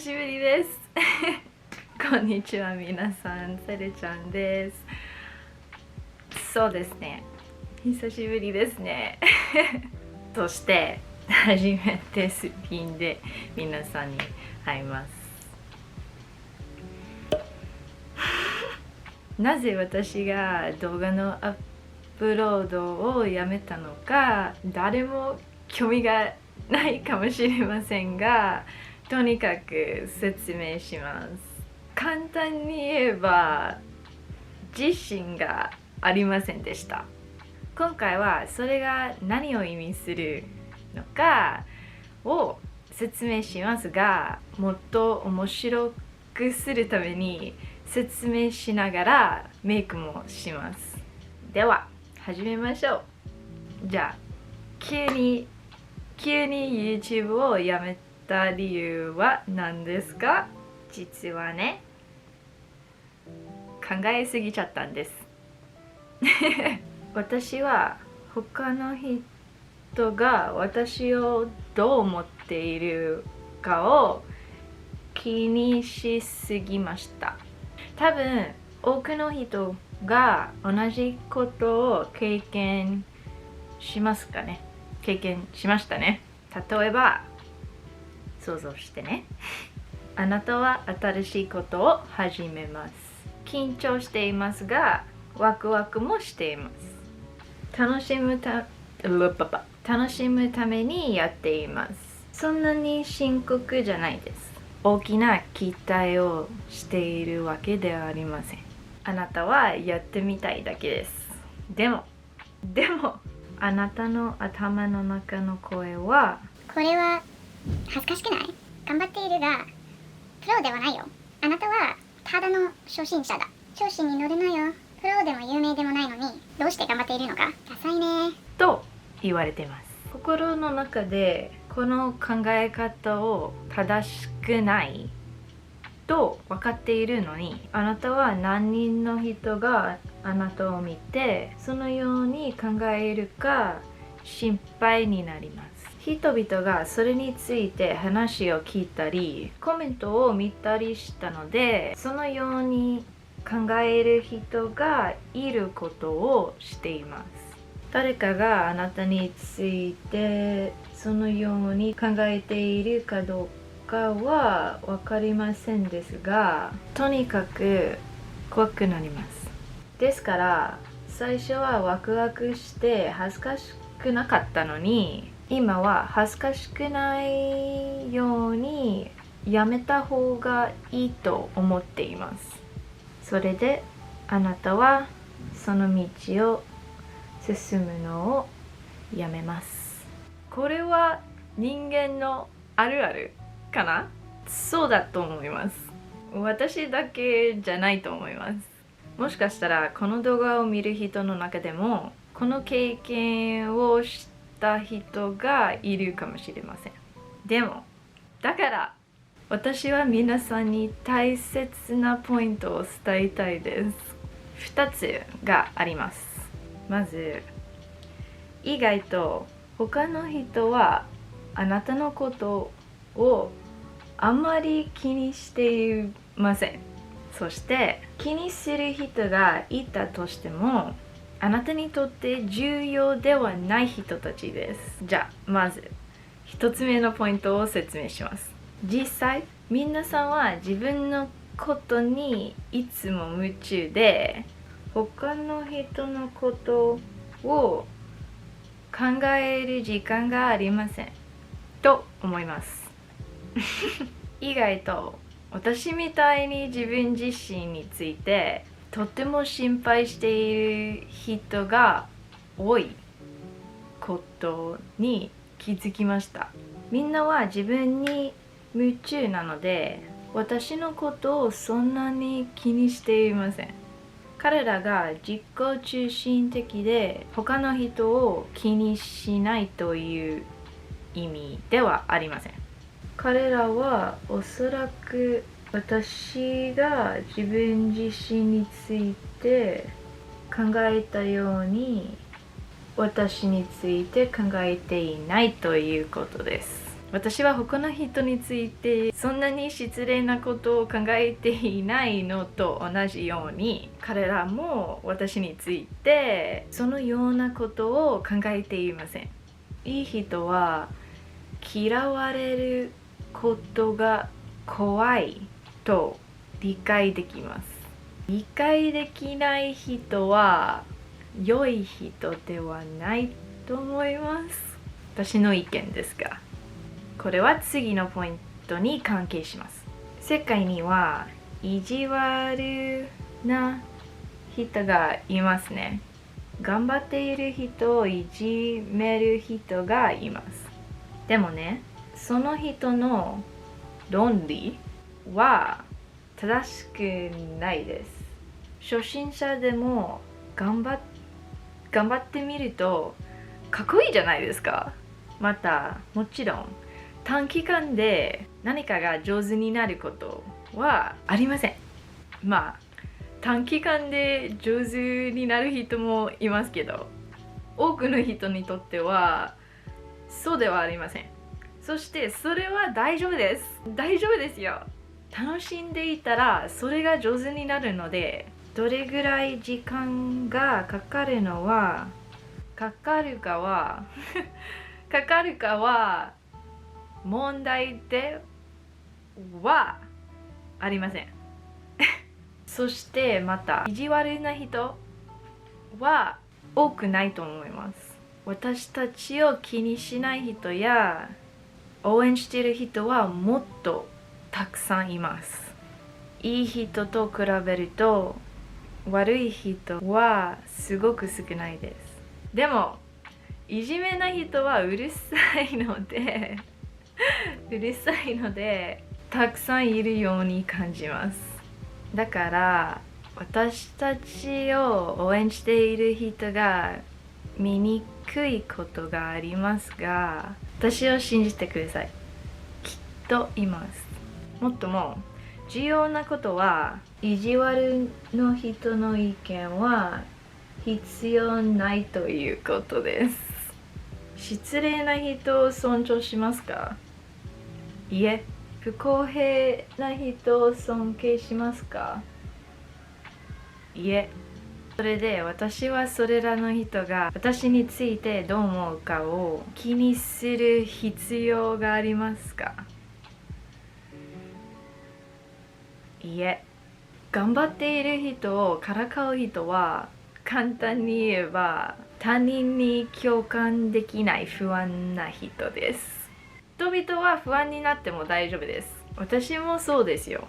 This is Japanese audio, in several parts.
しぶりですこんにちは皆さん、セレちゃんです。そうですね、久しぶりですねそして初めてすっぴんで皆さんに会いますなぜ私が動画のアップロードをやめたのか誰も興味がないかもしれませんが、とにかく説明します。簡単に言えば自信がありませんでした。今回はそれが何を意味するのかを説明しますが、もっと面白くするために説明しながらメイクもします。では始めましょう。じゃあ急に YouTube をやめた理由は何ですか？実はね、考えすぎちゃったんです私は他の人が私をどう思っているかを気にしすぎました。多分多くの人が同じことを経験しますかね。経験しましたね。例えば想像してね。あなたは新しいことを始めます。緊張していますがワクワクもしています。楽しむためにやっています。そんなに深刻じゃないです。大きな期待をしているわけではありません。あなたはやってみたいだけです。でもあなたの頭の中の声は、これは恥ずかしくない？頑張っているがプロではないよ。あなたはただの初心者だ。調子に乗るなよ。プロでも有名でもないのにどうして頑張っているのか。ダサいねと言われています。心の中でこの考え方を正しくないと分かっているのに、あなたは何人の人があなたを見てそのように考えるか心配になります。人々がそれについて話を聞いたりコメントを見たりしたので、そのように考える人がいることをしています。誰かがあなたについてそのように考えているかどうかは分かりませんですが、とにかく怖くなります。ですから最初はワクワクして恥ずかしくなかったのに、今は恥ずかしくないようにやめた方がいいと思っています。それであなたはその道を進むのをやめます。これは人間のあるあるかな？そうだと思います。私だけじゃないと思います。もしかしたらこの動画を見る人の中でもこの経験をした人がいるかもしれません。でもだから私は皆さんに大切なポイントを伝えたいです。2つがあります。まず、意外と他の人はあなたのことをあんまり気にしていません。そして気にする人がいたとしてもあなたにとって重要ではない人たちです。じゃあまず1つ目のポイントを説明します。実際皆さんは自分のことにいつも夢中で他の人のことを考える時間がありませんと思います意外と私みたいに自分自身についてとても心配している人が多いことに気づきました。みんなは自分に夢中なので私のことをそんなに気にしていません。彼らが自己中心的で他の人を気にしないという意味ではありません。彼らはおそらく私が自分自身について考えたように私について考えていないということです。私は他の人についてそんなに失礼なことを考えていないのと同じように、彼らも私についてそのようなことを考えていません。いい人は嫌われることが怖いと理解できます。理解できない人は良い人ではないと思います。私の意見ですが、これは次のポイントに関係します。世界には意地悪な人がいますね。頑張っている人をいじめる人がいます。でもね、その人の論理は正しくないです。初心者でも頑張ってみるとかっこいいじゃないですか。またもちろん短期間で何かが上手になることはありません。短期間で上手になる人もいますけど、多くの人にとってはそうではありません。そしてそれは大丈夫です。大丈夫ですよ。楽しんでいたらそれが上手になるので、どれぐらい時間がかかるかは問題ではありません。そしてまた意地悪な人は多くないと思います。私たちを気にしない人や応援している人はもっとたくさんいます。いい人と比べると悪い人はすごく少ないです。でもいじめな人はうるさいのでたくさんいるように感じます。だから私たちを応援している人が見にくいことがありますが、私を信じてください。きっといます。もっとも重要なことは、意地悪の人の意見は必要ないということです。失礼な人を尊重しますか？いえ。不公平な人を尊敬しますか？いえ。それで私はそれらの人が私についてどう思うかを気にする必要がありますか？いえ。頑張っている人をからかう人は簡単に言えば他人に共感できない不安な人です。人々は不安になっても大丈夫です。私もそうですよ。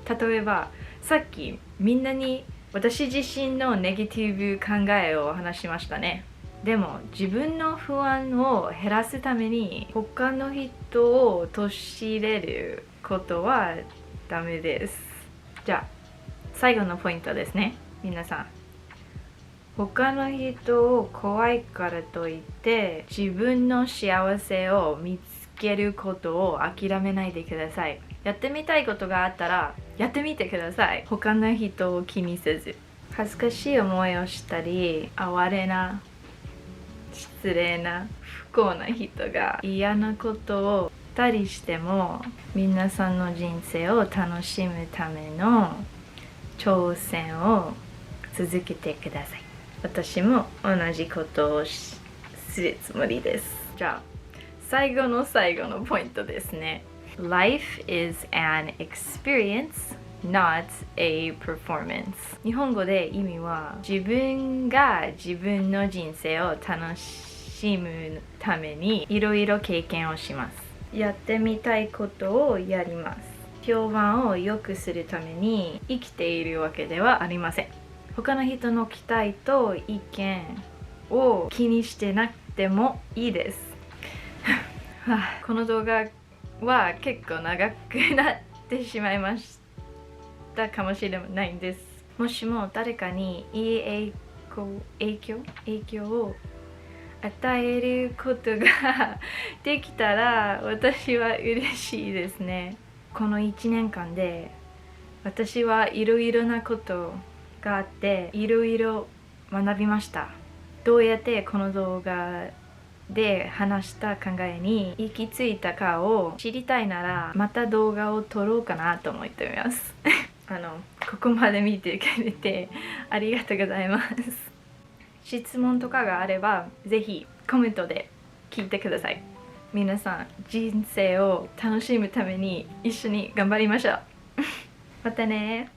例えばさっきみんなに私自身のネガティブ考えを話しましたね。でも自分の不安を減らすために他の人を陥れることはダメです。じゃあ最後のポイントですね。皆さん、他の人を怖いからといって自分の幸せを見つけることを諦めないでください。やってみたいことがあったらやってみてください。他の人を気にせず。恥ずかしい思いをしたり、哀れな、失礼な、不幸な人が嫌なことをしたりしても、皆さんの人生を楽しむための挑戦を続けてください。私も同じことをするつもりです。じゃあ最後のポイントですね。Life is an experience, not a performance. 日本語で意味は自分が自分の人生を楽しむためにいろいろ経験をします。やってみたいことをやります。評判を良くするために生きているわけではありません。他の人の期待と意見を気にしてなくてもいいです。この動画は結構長くなってしまいましたかもしれないんです。もしも誰かにいい影響を与えることができたら私は嬉しいですね。この1年間で私はいろいろなことがあっていろいろ学びました。どうやってこの動画で話した考えに行き着いたかを知りたいなら、また動画を撮ろうかなと思っています。ここまで見てくれてありがとうございます。質問とかがあればぜひコメントで聞いてください。皆さん人生を楽しむために一緒に頑張りましょう。またね。